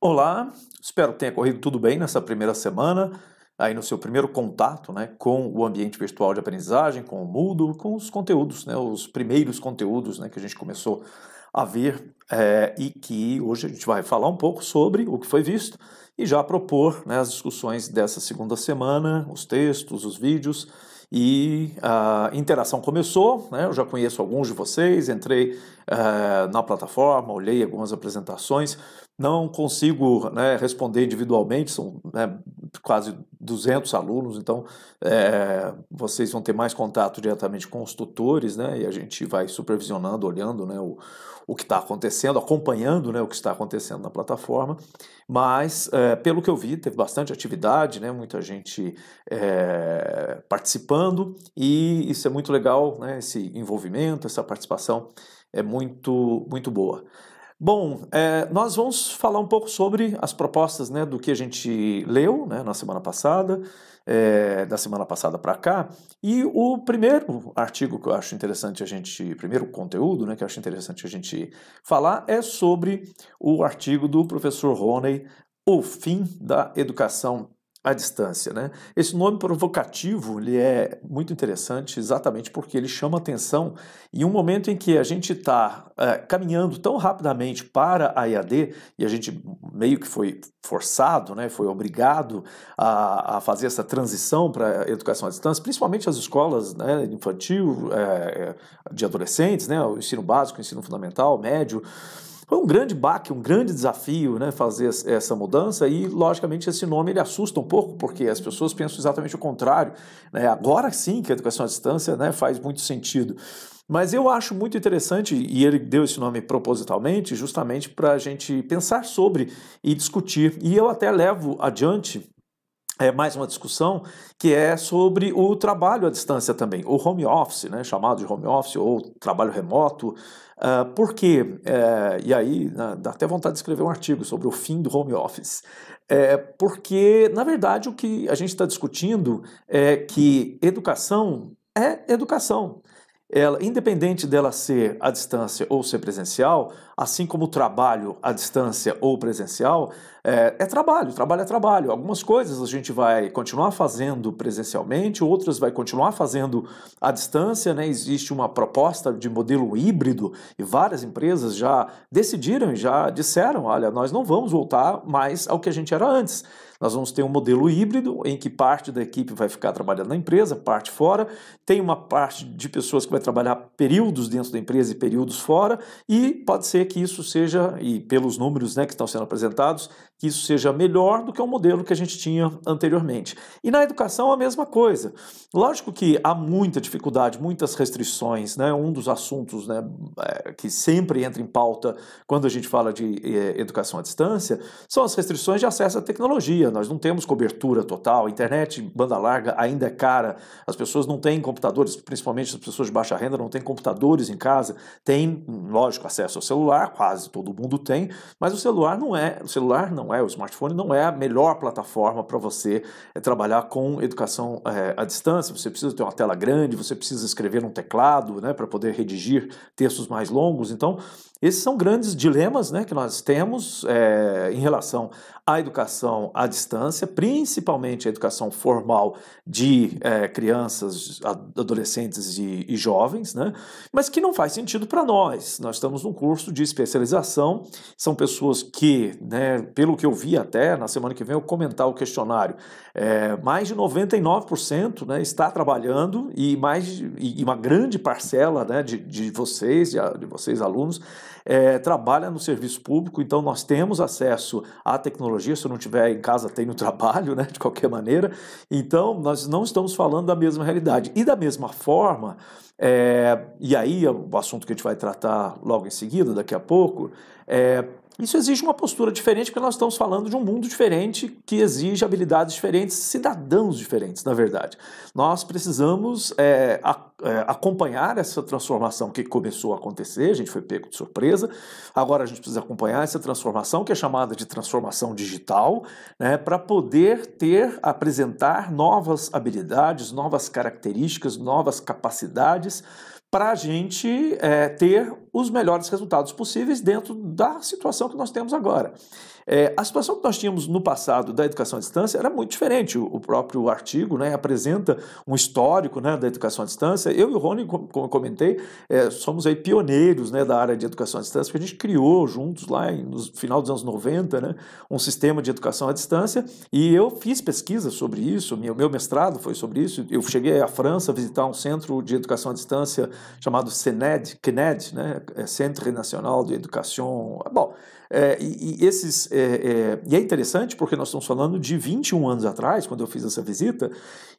Olá, espero que tenha corrido tudo bem nessa primeira semana, aí no seu primeiro contato, né, com o ambiente virtual de aprendizagem, com o Moodle, com os conteúdos, né, os primeiros conteúdos, né, que a gente começou a ver e que hoje a gente vai falar um pouco sobre o que foi visto e já propor, né, as discussões dessa segunda semana, os textos, os vídeos e a interação começou, né, eu já conheço alguns de vocês, entrei na plataforma, olhei algumas apresentações, não consigo, né, responder individualmente, são, né, quase 200 alunos, então vocês vão ter mais contato diretamente com os tutores, né, e a gente vai supervisionando, olhando, né, o que está acontecendo, acompanhando, né, o que está acontecendo na plataforma, mas pelo que eu vi, teve bastante atividade, né, muita gente participando, e isso é muito legal, né, esse envolvimento, essa participação é muito boa. Bom, nós vamos falar um pouco sobre as propostas, né, do que a gente leu, né, na semana passada, da semana passada para cá, e o primeiro artigo que eu acho interessante primeiro conteúdo, né, que eu acho interessante a gente falar é sobre o artigo do professor Roney, O Fim da Educação à Distância, né? Esse nome provocativo, ele é muito interessante exatamente porque ele chama atenção em um momento em que a gente está caminhando tão rapidamente para a EAD e a gente meio que foi forçado, né, foi obrigado a fazer essa transição para a educação à distância, principalmente as escolas, né, infantil, de adolescentes, né, o ensino básico, o ensino fundamental, médio. Foi um grande baque, um grande desafio, né, fazer essa mudança e, logicamente, esse nome ele assusta um pouco, porque as pessoas pensam exatamente o contrário, né? Agora sim que a educação à distância, né, faz muito sentido. Mas eu acho muito interessante, e ele deu esse nome propositalmente, justamente para a gente pensar sobre e discutir. E eu até levo adiante mais uma discussão que é sobre o trabalho à distância também, o home office, né, chamado de home office ou trabalho remoto. Por quê? E aí dá até vontade de escrever um artigo sobre o fim do home office. Porque, na verdade, o que a gente está discutindo é que educação é educação. Ela, independente dela ser à distância ou ser presencial, assim como o trabalho à distância ou presencial, trabalho, trabalho é trabalho. Algumas coisas a gente vai continuar fazendo presencialmente, outras vai continuar fazendo à distância, né? Existe uma proposta de modelo híbrido e várias empresas já decidiram e já disseram, olha, nós não vamos voltar mais ao que a gente era antes. Nós vamos ter um modelo híbrido em que parte da equipe vai ficar trabalhando na empresa, parte fora, tem uma parte de pessoas que vai trabalhar períodos dentro da empresa e períodos fora, e pode ser que isso seja, e pelos números, né, que estão sendo apresentados, que isso seja melhor do que o modelo que a gente tinha anteriormente. E na educação a mesma coisa. Lógico que há muita dificuldade, muitas restrições, né? Um dos assuntos, né, que sempre entra em pauta quando a gente fala de educação à distância são as restrições de acesso à tecnologia. Nós não temos cobertura total, a internet banda larga ainda é cara, as pessoas não têm computadores, principalmente as pessoas de baixa renda não têm computadores em casa, tem, lógico, acesso ao celular, quase todo mundo tem, mas o celular não é, o smartphone não é a melhor plataforma para você trabalhar com educação à distância. Você precisa ter uma tela grande, você precisa escrever num teclado, né, para poder redigir textos mais longos. Então, esses são grandes dilemas, né, que nós temos em relação à educação à distância, principalmente a educação formal de crianças, adolescentes e jovens, né, mas que não faz sentido para nós. Nós estamos num curso de especialização, são pessoas que, né, pelo que eu vi até, na semana que vem eu comentar o questionário, mais de 99%, né, está trabalhando e uma grande parcela, né, de vocês alunos, trabalha no serviço público, então nós temos acesso à tecnologia, se eu não estiver em casa tem no trabalho, né, de qualquer maneira, então nós não estamos falando da mesma realidade. E da mesma forma, e aí é o assunto que a gente vai tratar logo em seguida, daqui a pouco, isso exige uma postura diferente, porque nós estamos falando de um mundo diferente que exige habilidades diferentes, cidadãos diferentes, na verdade. Nós precisamos acompanhar essa transformação que começou a acontecer, a gente foi pego de surpresa, agora a gente precisa acompanhar essa transformação, que é chamada de transformação digital, né, para poder apresentar novas habilidades, novas características, novas capacidades, para a gente ter os melhores resultados possíveis dentro da situação que nós temos agora. A situação que nós tínhamos no passado da educação à distância era muito diferente. O próprio artigo, né, apresenta um histórico, né, da educação à distância. Eu e o Rony, como eu comentei, somos aí pioneiros, né, da área de educação à distância, porque a gente criou juntos lá no final dos anos 90, né, um sistema de educação à distância, e eu fiz pesquisa sobre isso, meu mestrado foi sobre isso. Eu cheguei à França a visitar um centro de educação à distância chamado CNED, né, Centre National de Education. Bom, e é interessante porque nós estamos falando de 21 anos atrás, quando eu fiz essa visita,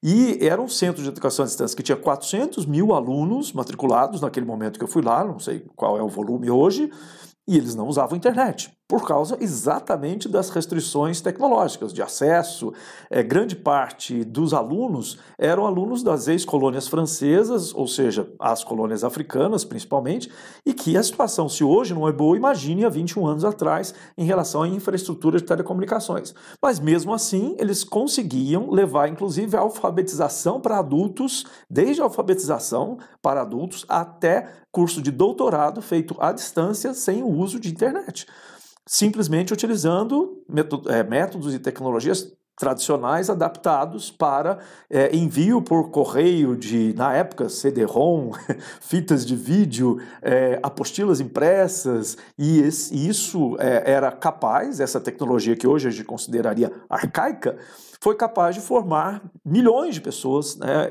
e era um centro de educação à distância que tinha 400 mil alunos matriculados naquele momento que eu fui lá, não sei qual é o volume hoje, e eles não usavam internet, por causa exatamente das restrições tecnológicas de acesso. Grande parte dos alunos eram alunos das ex-colônias francesas, ou seja, as colônias africanas principalmente, e que a situação, se hoje não é boa, imagine há 21 anos atrás em relação à infraestrutura de telecomunicações. Mas mesmo assim, eles conseguiam levar inclusive a alfabetização para adultos, desde a alfabetização para adultos até curso de doutorado feito à distância sem o uso de internet, simplesmente utilizando métodos e tecnologias tradicionais adaptados para envio por correio de, na época, CD-ROM, fitas de vídeo, apostilas impressas, e isso era capaz, essa tecnologia que hoje a gente consideraria arcaica, foi capaz de formar milhões de pessoas, né,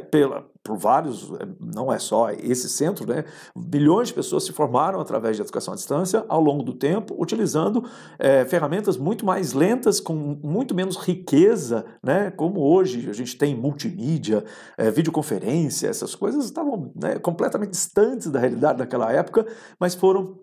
por vários, não é só esse centro, né, bilhões de pessoas se formaram através de educação à distância ao longo do tempo, utilizando ferramentas muito mais lentas, com muito menos riqueza, né, como hoje a gente tem multimídia, videoconferência, essas coisas estavam, né, completamente distantes da realidade daquela época, mas foram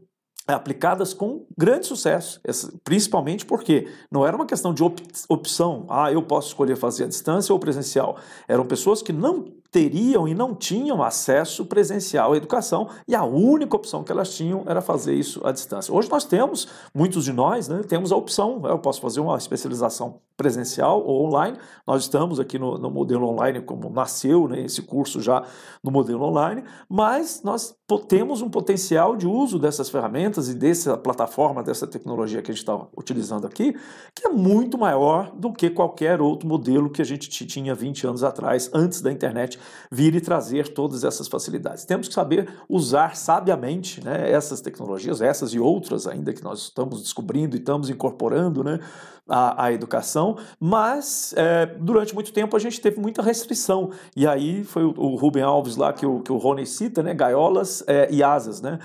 aplicadas com grande sucesso, principalmente porque não era uma questão de opção, eu posso escolher fazer à distância ou presencial, eram pessoas que não teriam e não tinham acesso presencial à educação, e a única opção que elas tinham era fazer isso à distância. Hoje nós temos, muitos de nós, né, temos a opção, eu posso fazer uma especialização presencial ou online. Nós estamos aqui no modelo online, como nasceu, né, esse curso já no modelo online, mas nós temos um potencial de uso dessas ferramentas e dessa plataforma, dessa tecnologia que a gente está utilizando aqui, que é muito maior do que qualquer outro modelo que a gente tinha 20 anos atrás, antes da internet vir e trazer todas essas facilidades. Temos que saber usar sabiamente, né, essas tecnologias, essas e outras ainda que nós estamos descobrindo e estamos incorporando, né, a educação, mas durante muito tempo a gente teve muita restrição, e aí foi o Rubem Alves lá que o Rony cita, né, gaiolas e asas, né?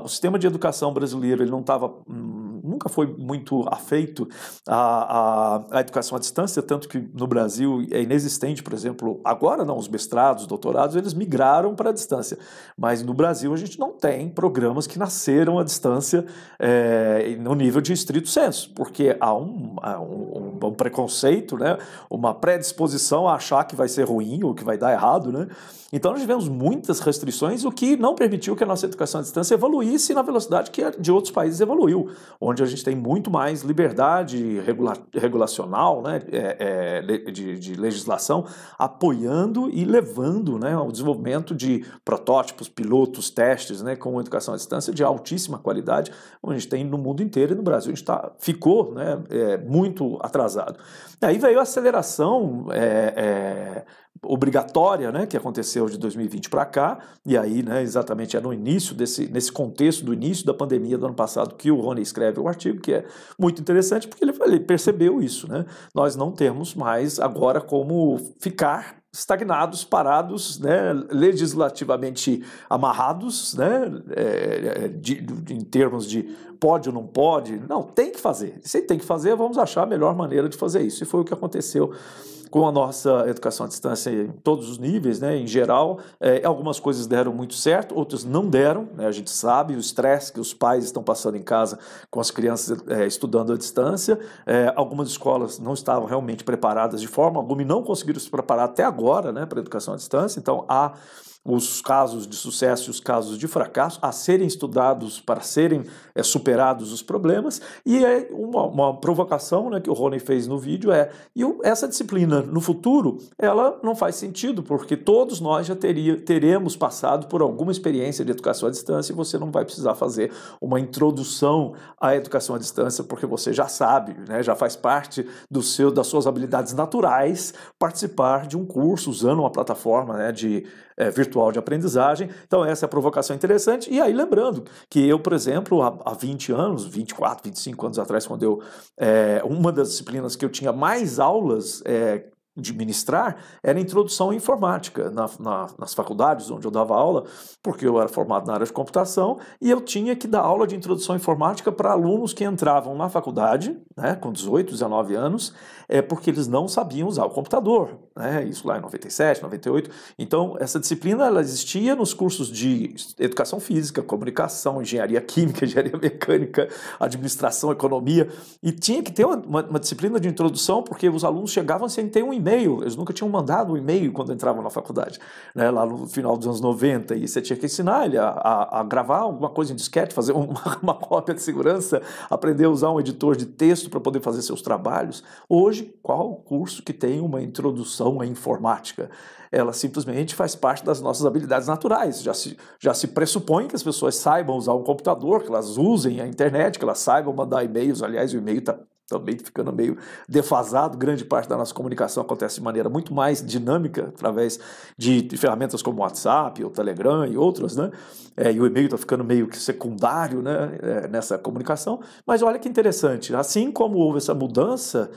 O sistema de educação brasileiro ele nunca foi muito afeito à educação à distância, tanto que no Brasil é inexistente, por exemplo, agora não, os mestrados, doutorados, eles migraram para a distância, mas no Brasil a gente não tem programas que nasceram à distância no nível de estrito sensu, porque há um preconceito, né? Uma predisposição a achar que vai ser ruim ou que vai dar errado, né? Então nós tivemos muitas restrições, o que não permitiu que a nossa educação à distância evoluísse na velocidade que de outros países evoluiu, onde a gente tem muito mais liberdade regulacional, né, de legislação, apoiando e levando, né, ao desenvolvimento de protótipos, pilotos, testes, né, com educação à distância de altíssima qualidade, onde a gente tem no mundo inteiro, e no Brasil a gente ficou, né, muito atrasado. Aí veio a aceleração obrigatória, né, que aconteceu de 2020 para cá, e aí, né, exatamente no início nesse contexto do início da pandemia do ano passado que o Rony escreve o artigo, que é muito interessante porque ele percebeu isso, né? Nós não temos mais agora como ficar estagnados, parados, né, legislativamente amarrados, né, em termos de pode ou não pode. Não, tem que fazer. Se tem que fazer, vamos achar a melhor maneira de fazer isso. E foi o que aconteceu com a nossa educação à distância em todos os níveis, né, em geral. Algumas coisas deram muito certo, outras não deram, né, a gente sabe o estresse que os pais estão passando em casa com as crianças estudando à distância. Algumas escolas não estavam realmente preparadas de forma alguma e não conseguiram se preparar até agora, né, para a educação à distância. Então há os casos de sucesso e os casos de fracasso, a serem estudados para serem superados os problemas, e é uma provocação, né, que o Rony fez no vídeo essa disciplina no futuro, ela não faz sentido, porque todos nós já teremos passado por alguma experiência de educação à distância e você não vai precisar fazer uma introdução à educação à distância, porque você já sabe, né, já faz parte das suas habilidades naturais participar de um curso usando uma plataforma, né, virtual de aprendizagem. Então essa é a provocação interessante. E aí lembrando que eu, por exemplo, há 20 anos, 24, 25 anos atrás, quando uma das disciplinas que eu tinha mais aulas de ministrar era introdução à informática nas faculdades onde eu dava aula, porque eu era formado na área de computação e eu tinha que dar aula de introdução à informática para alunos que entravam na faculdade, né, com 18, 19 anos, porque eles não sabiam usar o computador, né, isso lá em 97, 98. Então, essa disciplina ela existia nos cursos de educação física, comunicação, engenharia química, engenharia mecânica, administração, economia, e tinha que ter uma disciplina de introdução, porque os alunos chegavam sem ter um e-mail, eles nunca tinham mandado um e-mail quando entravam na faculdade, né, lá no final dos anos 90, e você tinha que ensinar ele a gravar alguma coisa em disquete, fazer uma cópia de segurança, aprender a usar um editor de texto para poder fazer seus trabalhos. Hoje, qual curso que tem uma introdução à informática? Ela simplesmente faz parte das nossas habilidades naturais. Já se pressupõe que as pessoas saibam usar um computador, que elas usem a internet, que elas saibam mandar e-mails. Aliás, o e-mail está também ficando meio defasado. Grande parte da nossa comunicação acontece de maneira muito mais dinâmica através de ferramentas como o WhatsApp, o Telegram e outras, né? E o e-mail está ficando meio que secundário, né, nessa comunicação. Mas olha que interessante, assim como houve essa mudança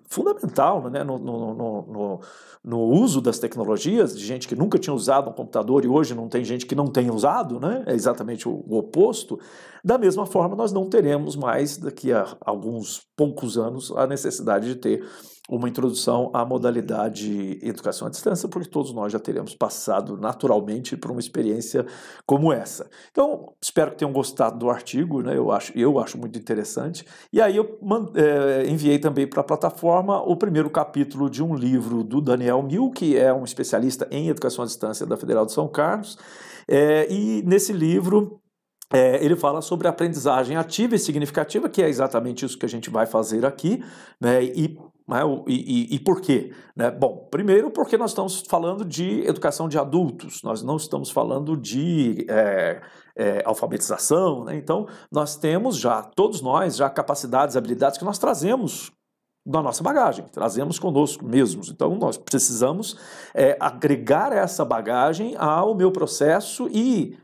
fundamental, né, no uso das tecnologias, de gente que nunca tinha usado um computador e hoje não tem gente que não tem usado, né? É exatamente o oposto. Da mesma forma, nós não teremos mais, daqui a alguns poucos anos, a necessidade de ter uma introdução à modalidade educação à distância, porque todos nós já teremos passado naturalmente por uma experiência como essa. Então, espero que tenham gostado do artigo, né? Eu acho muito interessante. E aí eu enviei também para a plataforma o primeiro capítulo de um livro do Daniel Mill, que é um especialista em educação à distância da Federal de São Carlos, e nesse livro ele fala sobre aprendizagem ativa e significativa, que é exatamente isso que a gente vai fazer aqui, né? E por quê? Né? Bom, primeiro porque nós estamos falando de educação de adultos, nós não estamos falando de alfabetização, né? Então nós temos todos nós, capacidades, habilidades que nós trazemos da nossa bagagem, trazemos conosco mesmos. Então nós precisamos agregar essa bagagem ao meu processo e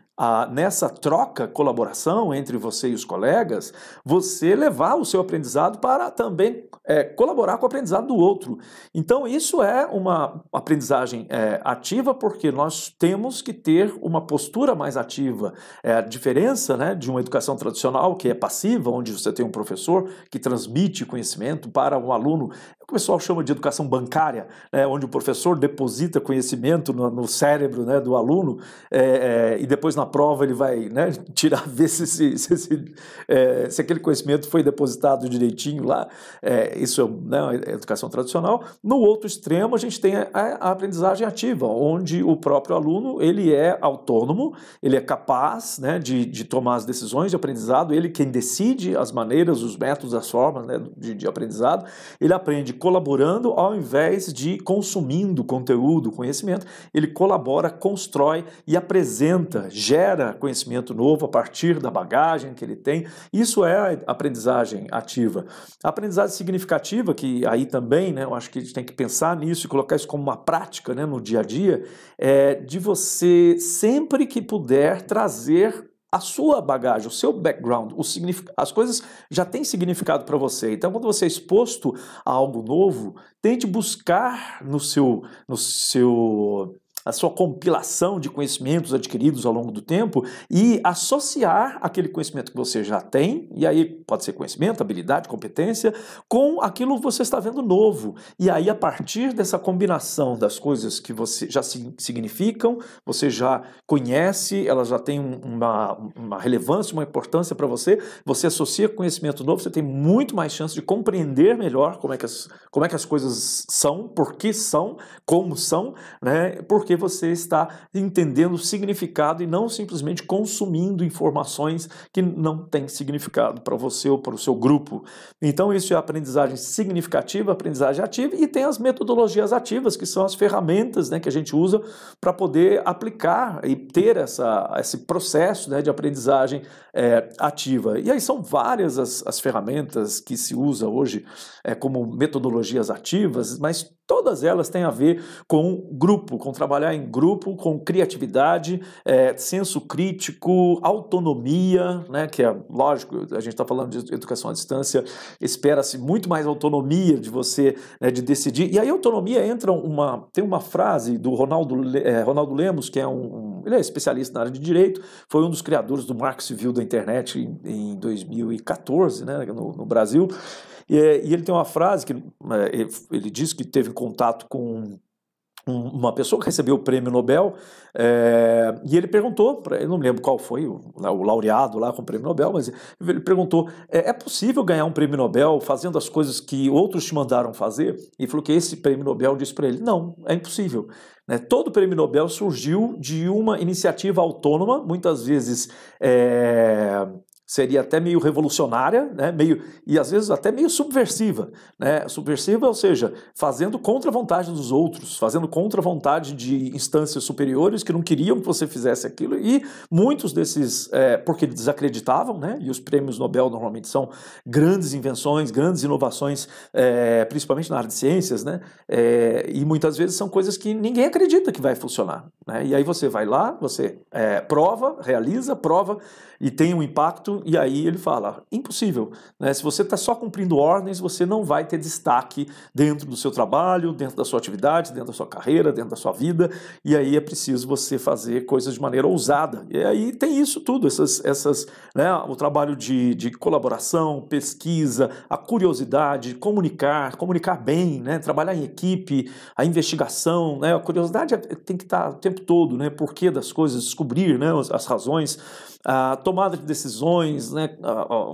nessa troca, colaboração entre você e os colegas, você levar o seu aprendizado para também colaborar com o aprendizado do outro. Então isso é uma aprendizagem ativa, porque nós temos que ter uma postura mais ativa. A diferença, né, de uma educação tradicional, que é passiva, onde você tem um professor que transmite conhecimento para um aluno, o pessoal chama de educação bancária, né, onde o professor deposita conhecimento no cérebro, né, do aluno, e depois na prova ele vai, né, ver se aquele conhecimento foi depositado direitinho lá. Isso é educação tradicional. No outro extremo, a gente tem a aprendizagem ativa, onde o próprio aluno ele é autônomo, ele é capaz, né, de tomar as decisões de aprendizado, ele quem decide as maneiras, os métodos, as formas, né, de aprendizado. Ele aprende colaborando ao invés de consumindo conteúdo, conhecimento. Ele colabora, constrói e apresenta, gera conhecimento novo a partir da bagagem que ele tem. Isso é a aprendizagem ativa. A aprendizagem significativa, que aí também, né, eu acho que a gente tem que pensar nisso e colocar isso como uma prática, né, no dia a dia, de você sempre que puder trazer a sua bagagem, o seu background, as coisas já têm significado para você. Então, quando você é exposto a algo novo, tente buscar a sua compilação de conhecimentos adquiridos ao longo do tempo e associar aquele conhecimento que você já tem, e aí pode ser conhecimento, habilidade, competência, com aquilo que você está vendo novo. E aí, a partir dessa combinação das coisas que você já significam, você já conhece, elas já têm uma relevância, uma importância para você, você associa com conhecimento novo, você tem muito mais chance de compreender melhor como é que as coisas são, por que são, como são, né? Porque você está entendendo o significado e não simplesmente consumindo informações que não têm significado para você ou para o seu grupo. Então isso é aprendizagem significativa, aprendizagem ativa, e tem as metodologias ativas, que são as ferramentas, né, que a gente usa para poder aplicar e ter esse processo, né, de aprendizagem ativa. E aí são várias as ferramentas que se usa hoje como metodologias ativas, mas todas elas têm a ver com grupo, com trabalhar em grupo, com criatividade, senso crítico, autonomia, né, que é lógico, a gente está falando de educação à distância, espera-se muito mais autonomia de você, né, de decidir. E aí a autonomia entra tem uma frase do Ronaldo Lemos, que ele é especialista na área de direito, foi um dos criadores do Marco Civil da internet em 2014, né, no Brasil. E ele tem uma frase que ele diz que teve contato com uma pessoa que recebeu o prêmio Nobel, e ele perguntou, eu não me lembro qual foi o laureado lá com o prêmio Nobel, mas ele perguntou, é possível ganhar um prêmio Nobel fazendo as coisas que outros te mandaram fazer? E falou que esse prêmio Nobel disse para ele, não, é impossível. Todo prêmio Nobel surgiu de uma iniciativa autônoma, muitas vezes seria até meio revolucionária, né? E às vezes até meio subversiva, né? Subversiva, ou seja, fazendo contra a vontade dos outros, fazendo contra a vontade de instâncias superiores que não queriam que você fizesse aquilo, e muitos desses, porque desacreditavam, né? E os prêmios Nobel normalmente são grandes invenções, grandes inovações, principalmente na área de ciências, né? E muitas vezes são coisas que ninguém acredita que vai funcionar, né? E aí você vai lá, você realiza, prova e tem um impacto. E aí ele fala, impossível, né? Se você está só cumprindo ordens, você não vai ter destaque dentro do seu trabalho, dentro da sua atividade, dentro da sua carreira, dentro da sua vida, e aí é preciso você fazer coisas de maneira ousada. E aí tem isso tudo, né, o trabalho de colaboração, pesquisa, a curiosidade, comunicar bem, né, trabalhar em equipe, a investigação, né, a curiosidade tem que estar o tempo todo, né, porquê das coisas, descobrir, né, as razões, a tomada de decisões, né?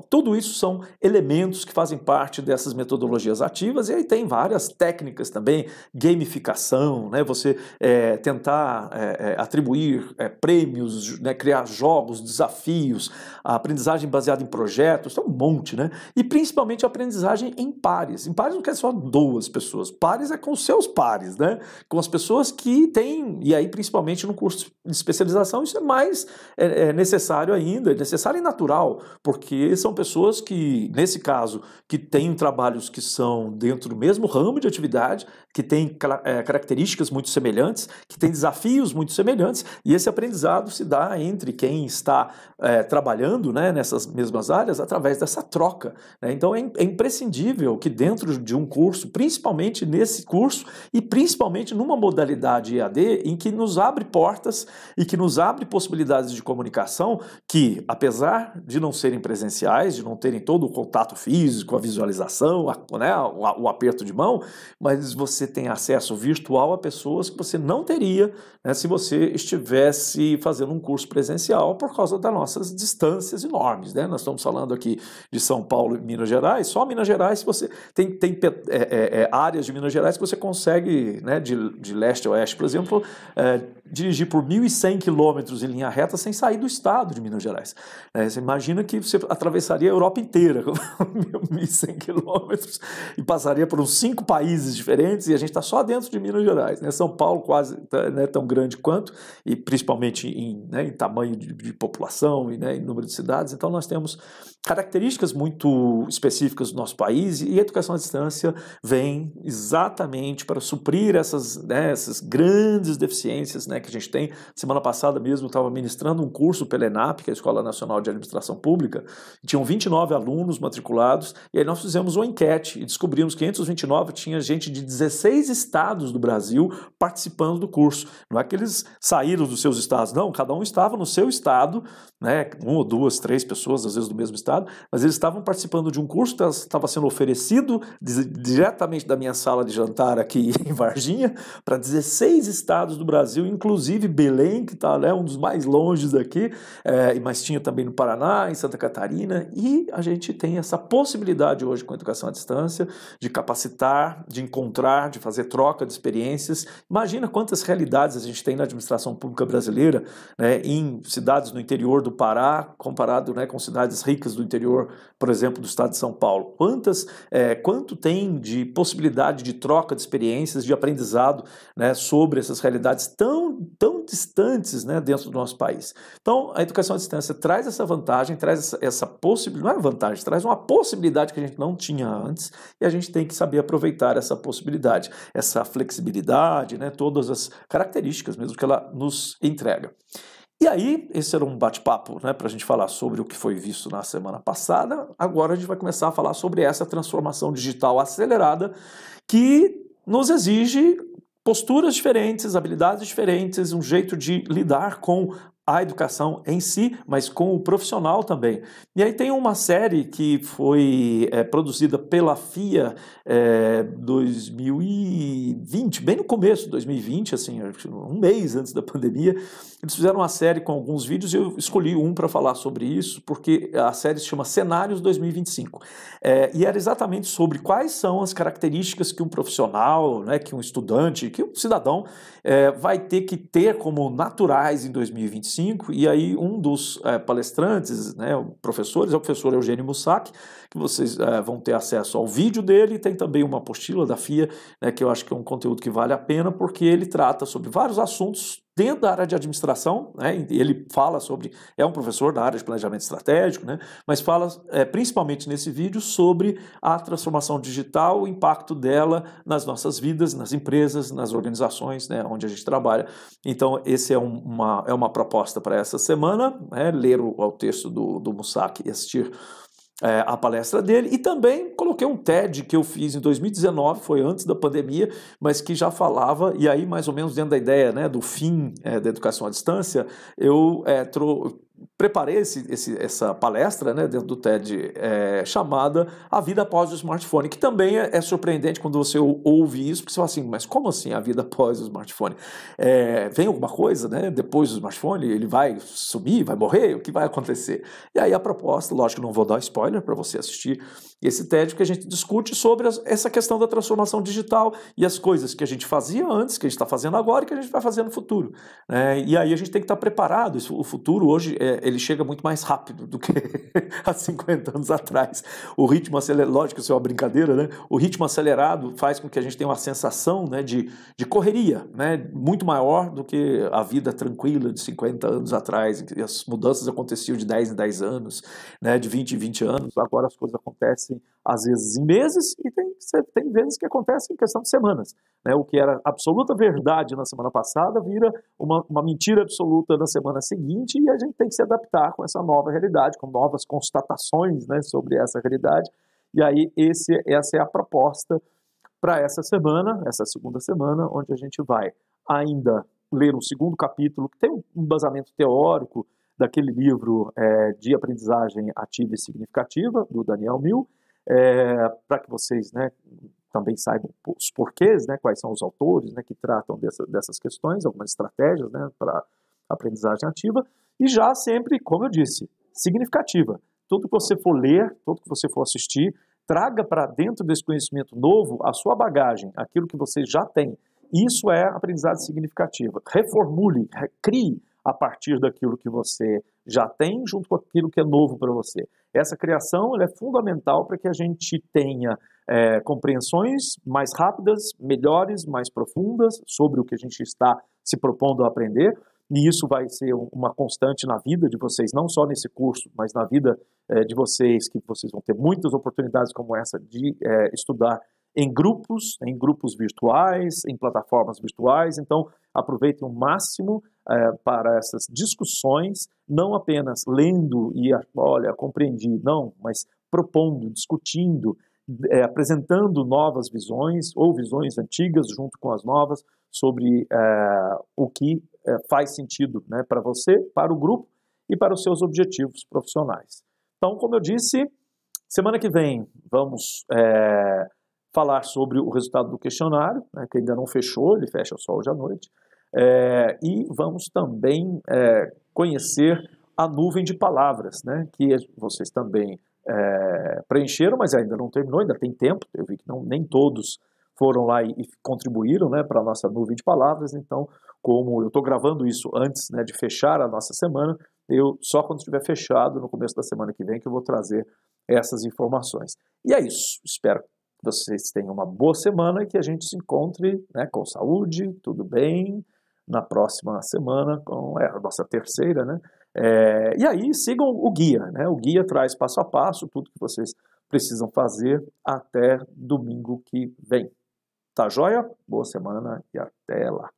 Tudo isso são elementos que fazem parte dessas metodologias ativas, e aí tem várias técnicas também, gamificação, né? Você tentar atribuir prêmios, né? Criar jogos, desafios, a aprendizagem baseada em projetos, tem um monte, né? E principalmente a aprendizagem em pares. Em pares não quer só duas pessoas, pares é com os seus pares, né? Com as pessoas que têm, e aí principalmente no curso de especialização isso é mais necessário ainda, é necessário e natural, porque são pessoas que, nesse caso, que têm trabalhos que são dentro do mesmo ramo de atividade, que têm características muito semelhantes, que têm desafios muito semelhantes, e esse aprendizado se dá entre quem está trabalhando, né, nessas mesmas áreas através dessa troca, né? Então é imprescindível que dentro de um curso, principalmente nesse curso e principalmente numa modalidade EAD, em que nos abre portas e que nos abre possibilidades de comunicação que, apesar de não serem presenciais, de não terem todo o contato físico, a visualização, né, o aperto de mão, mas você tem acesso virtual a pessoas que você não teria, né, se você estivesse fazendo um curso presencial por causa das nossas distâncias enormes, né? Nós estamos falando aqui de São Paulo e Minas Gerais, só Minas Gerais você tem áreas de Minas Gerais que você consegue, né, de leste a oeste, por exemplo, dirigir por 1.100 quilômetros em linha reta sem sair do estado de Minas Gerais. Você imagina que você atravessaria a Europa inteira com 1.100 quilômetros e passaria por uns 5 países diferentes, e a gente está só dentro de Minas Gerais, né? São Paulo quase, né, tão grande quanto, e principalmente em tamanho de população e, né, em número de cidades. Então nós temos características muito específicas do nosso país, e a educação à distância vem exatamente para suprir essas grandes deficiências, né, que a gente tem. Semana passada mesmo eu estava ministrando um curso pela ENAP, que é a Escola Nacional de Administração Pública, tinham 29 alunos matriculados, e aí nós fizemos uma enquete e descobrimos que entre os 29 tinha gente de 16 estados do Brasil participando do curso. Não é que eles saíram dos seus estados, não, cada um estava no seu estado, né, 1 ou 2, 3 pessoas, às vezes do mesmo estado, mas eles estavam participando de um curso que estava sendo oferecido diretamente da minha sala de jantar aqui em Varginha, para 16 estados do Brasil, inclusive Belém, que está, né, um dos mais longes daqui, mas tinha também no Paraná, Paraná, em Santa Catarina, e a gente tem essa possibilidade hoje com a educação à distância de capacitar, de encontrar, de fazer troca de experiências. Imagina quantas realidades a gente tem na administração pública brasileira, né, em cidades no interior do Pará, comparado, né, com cidades ricas do interior, por exemplo, do estado de São Paulo. Quanto tem de possibilidade de troca de experiências, de aprendizado, né, sobre essas realidades tão distantes, né, dentro do nosso país. Então, a educação à distância traz essa vantagem, traz essa possibilidade, não é vantagem, traz uma possibilidade que a gente não tinha antes, e a gente tem que saber aproveitar essa possibilidade, essa flexibilidade, né, todas as características mesmo que ela nos entrega. E aí, esse era um bate-papo, né, para a gente falar sobre o que foi visto na semana passada. Agora a gente vai começar a falar sobre essa transformação digital acelerada que nos exige posturas diferentes, habilidades diferentes, um jeito de lidar com a educação em si, mas com o profissional também. E aí tem uma série que foi produzida pela FIA 2020, bem no começo de 2020, assim, um mês antes da pandemia. Eles fizeram uma série com alguns vídeos e eu escolhi um para falar sobre isso, porque a série se chama Cenários 2025. E era exatamente sobre quais são as características que um profissional, né, que um estudante, que um cidadão vai ter que ter como naturais em 2025. E aí um dos palestrantes, né, professores, é o professor Eugênio Mussac, que vocês vão ter acesso ao vídeo dele, tem também uma apostila da FIA, né, que eu acho que é um conteúdo que vale a pena, porque ele trata sobre vários assuntos dentro da área de administração, né, ele fala sobre, é um professor da área de planejamento estratégico, né, mas fala principalmente nesse vídeo sobre a transformação digital, o impacto dela nas nossas vidas, nas empresas, nas organizações, né, onde a gente trabalha. Então, esse é uma proposta para essa semana, né, ler o texto do Mussac e assistir a palestra dele, e também coloquei um TED que eu fiz em 2019, foi antes da pandemia, mas que já falava, e aí mais ou menos dentro da ideia, né, do fim da educação à distância, eu preparei essa palestra, né, dentro do TED, chamada A Vida Após o Smartphone, que também é surpreendente quando você ouve isso, porque você fala assim, mas como assim a vida após o smartphone? Vem alguma coisa, né, depois do smartphone? Ele vai sumir, vai morrer? O que vai acontecer? E aí a proposta, lógico que não vou dar spoiler para você assistir esse TED, que a gente discute sobre essa questão da transformação digital e as coisas que a gente fazia antes, que a gente está fazendo agora e que a gente vai fazer no futuro. E aí a gente tem que estar preparado. O futuro hoje ele chega muito mais rápido do que há 50 anos atrás. O ritmo acelerado, lógico que isso é uma brincadeira, né? O ritmo acelerado faz com que a gente tenha uma sensação, né, de correria, né, muito maior do que a vida tranquila de 50 anos atrás, em que as mudanças aconteciam de 10 em 10 anos, né, de 20 em 20 anos. Agora as coisas acontecem às vezes em meses e tem vezes que acontecem em questão de semanas, né? O que era absoluta verdade na semana passada vira uma mentira absoluta na semana seguinte, e a gente tem que se adaptar com essa nova realidade, com novas constatações, né, sobre essa realidade. E aí essa é a proposta para essa semana, essa segunda semana, onde a gente vai ainda ler um segundo capítulo, que tem um embasamento teórico daquele livro de aprendizagem ativa e significativa, do Daniel Mill, para que vocês, né, também saibam os porquês, né, quais são os autores, né, que tratam dessas questões, algumas estratégias, né, para aprendizagem ativa, e já sempre, como eu disse, significativa. Tudo que você for ler, tudo que você for assistir, traga para dentro desse conhecimento novo a sua bagagem, aquilo que você já tem. Isso é aprendizagem significativa. Reformule, crie a partir daquilo que você já tem, junto com aquilo que é novo para você. Essa criação ela é fundamental para que a gente tenha compreensões mais rápidas, melhores, mais profundas sobre o que a gente está se propondo a aprender, e isso vai ser uma constante na vida de vocês, não só nesse curso, mas na vida de vocês, que vocês vão ter muitas oportunidades como essa de estudar em grupos virtuais, em plataformas virtuais. Então aproveitem o máximo para essas discussões, não apenas lendo e, olha, compreendi, não, mas propondo, discutindo, apresentando novas visões ou visões antigas junto com as novas sobre o que faz sentido, né, para você, para o grupo e para os seus objetivos profissionais. Então, como eu disse, semana que vem vamos falar sobre o resultado do questionário, né, que ainda não fechou, ele fecha só hoje à noite, e vamos também conhecer a nuvem de palavras, né, que vocês também preencheram, mas ainda não terminou, ainda tem tempo. Eu vi que nem todos foram lá e contribuíram, né, para a nossa nuvem de palavras. Então, como eu estou gravando isso antes, né, de fechar a nossa semana, eu só quando estiver fechado, no começo da semana que vem, que eu vou trazer essas informações. E é isso. Espero que vocês tenham uma boa semana e que a gente se encontre, né, com saúde, tudo bem, na próxima semana, com a nossa terceira, né? E aí sigam o guia, né? O guia traz passo a passo tudo que vocês precisam fazer até domingo que vem. Tá joia? Boa semana e até lá.